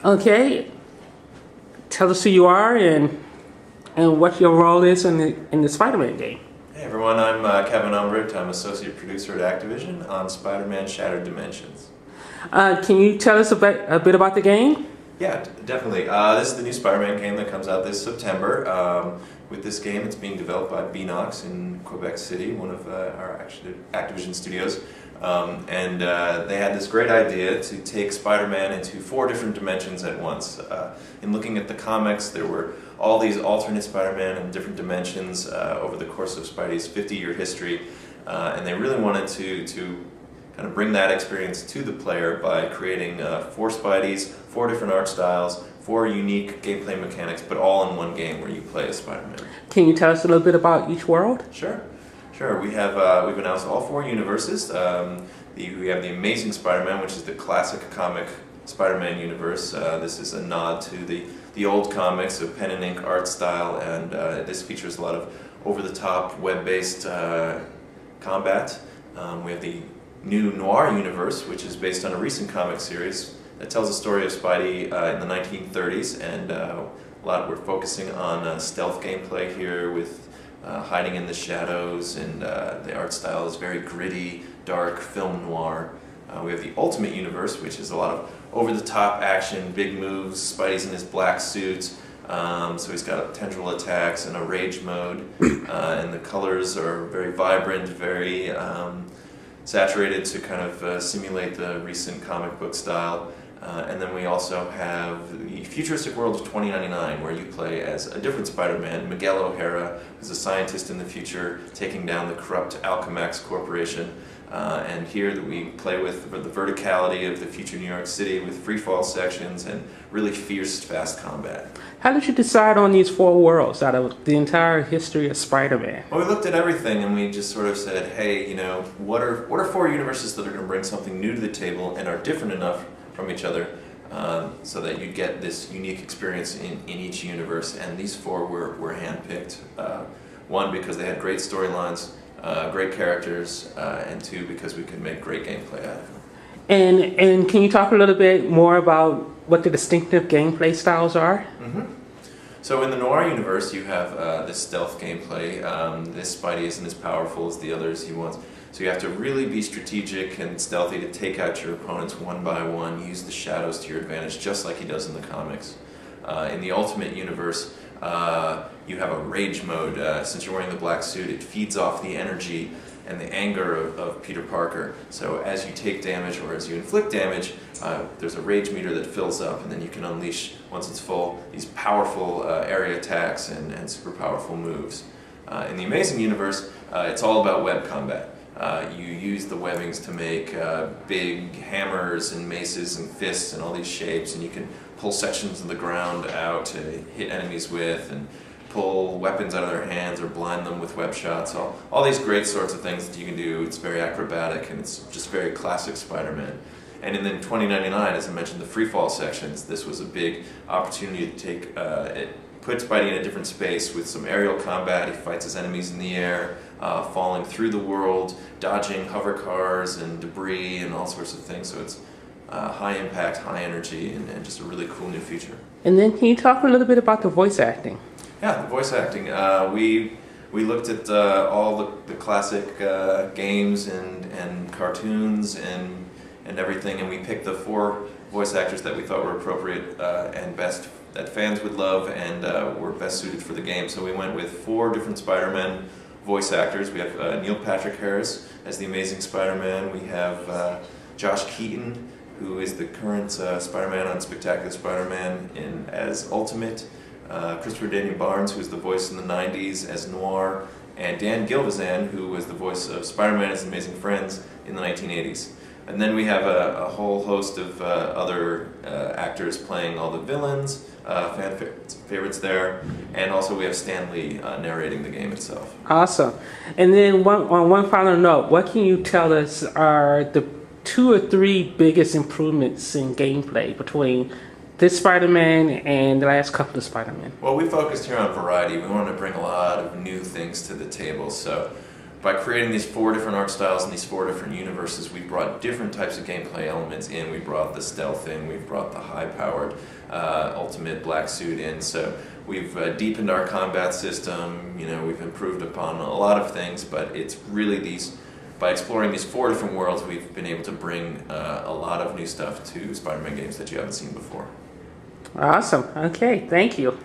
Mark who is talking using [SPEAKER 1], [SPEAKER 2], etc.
[SPEAKER 1] Okay, tell us who you are and what your role is in the Spider-Man game.
[SPEAKER 2] Hey everyone, I'm Kevin Umbricht. I'm associate producer at Activision on Spider-Man Shattered Dimensions.
[SPEAKER 1] Can you tell us a bit about the game?
[SPEAKER 2] Yeah, definitely. This is the new Spider-Man game that comes out this September. With this game, it's being developed by Beenox in Quebec City, one of our Activision studios. They had this great idea to take Spider-Man into 4 different dimensions at once. In looking at the comics, there were all these alternate Spider-Man in different dimensions over the course of Spidey's 50-year history, and they really wanted to kind of bring that experience to the player by creating 4 Spideys, 4 different art styles, 4 unique gameplay mechanics, but all in one game where you play as Spider-Man.
[SPEAKER 1] Can you tell us a little bit about each world?
[SPEAKER 2] Sure. We have we've announced all 4 universes. We have the Amazing Spider-Man, which is the classic comic Spider-Man universe. This is a nod to the old comics of pen and ink art style, and this features a lot of over-the-top web-based combat. We have the new Noir universe, which is based on a recent comic series that tells the story of Spidey in the 1930s, and we're focusing on stealth gameplay here with hiding in the shadows, and the art style is very gritty, dark, film noir. We have the Ultimate Universe, which is a lot of over-the-top action, big moves. Spidey's in his black suit, so he's got tendril attacks and a rage mode, and the colors are very vibrant, very saturated to kind of simulate the recent comic book style. And then we also have the futuristic world of 2099, where you play as a different Spider-Man, Miguel O'Hara, who's a scientist in the future taking down the corrupt Alchemax Corporation. And here that we play with the verticality of the future New York City with free-fall sections and really fierce, fast combat.
[SPEAKER 1] How did you decide on these 4 worlds out of the entire history of Spider-Man?
[SPEAKER 2] Well, we looked at everything and we just sort of said, hey, what are 4 universes that are going to bring something new to the table and are different enough from each other, so that you get this unique experience in each universe. And these 4 were handpicked. 1, because they had great storylines, great characters, and 2, because we could make great gameplay out of them.
[SPEAKER 1] And can you talk a little bit more about what the distinctive gameplay styles are?
[SPEAKER 2] Mm-hmm. So in the Noir universe, you have this stealth gameplay. This Spidey isn't as powerful as the others he wants. So you have to really be strategic and stealthy to take out your opponents one by one, use the shadows to your advantage, just like he does in the comics. In the Ultimate Universe, you have a rage mode. Since you're wearing the black suit, it feeds off the energy and the anger of Peter Parker. So as you take damage or as you inflict damage, there's a rage meter that fills up, and then you can unleash, once it's full, these powerful area attacks and super powerful moves. In the Amazing Universe, it's all about web combat. You use the webbings to make big hammers and maces and fists and all these shapes, and you can pull sections of the ground out to hit enemies with, and pull weapons out of their hands or blind them with web shots. All these great sorts of things that you can do. It's very acrobatic, and it's just very classic Spider-Man. And in 2099, as I mentioned, the freefall sections, this was a big opportunity to take put Spidey in a different space with some aerial combat. He fights his enemies in the air, falling through the world, dodging hover cars and debris and all sorts of things. So it's high impact, high energy, and just a really cool new feature.
[SPEAKER 1] And then can you talk a little bit about the voice acting?
[SPEAKER 2] Yeah, the voice acting. We looked at all the classic games and cartoons and everything, and we picked the 4 voice actors that we thought were appropriate and best, that fans would love and were best suited for the game. So we went with 4 different Spider-Man voice actors. We have Neil Patrick Harris as the Amazing Spider-Man. We have Josh Keaton, who is the current Spider-Man on Spectacular Spider-Man as Ultimate. Christopher Daniel Barnes, who was the voice in the 90s as Noir. And Dan Gilvezan, who was the voice of Spider-Man as Amazing Friends in the 1980s. And then we have a whole host of other actors playing all the villains, fan favorites there, and also we have Stan Lee narrating the game itself.
[SPEAKER 1] Awesome. And then on one final note, what can you tell us are the 2 or 3 biggest improvements in gameplay between this Spider-Man and the last couple of Spider-Man?
[SPEAKER 2] Well, we focused here on variety. We wanted to bring a lot of new things to the table. So by creating these 4 different art styles and these 4 different universes, we brought different types of gameplay elements in. We brought the stealth in, we brought the high-powered ultimate black suit in. So we've deepened our combat system. You know, we've improved upon a lot of things, but it's really by exploring these 4 different worlds, we've been able to bring a lot of new stuff to Spider-Man games that you haven't seen before.
[SPEAKER 1] Awesome. Okay, thank you.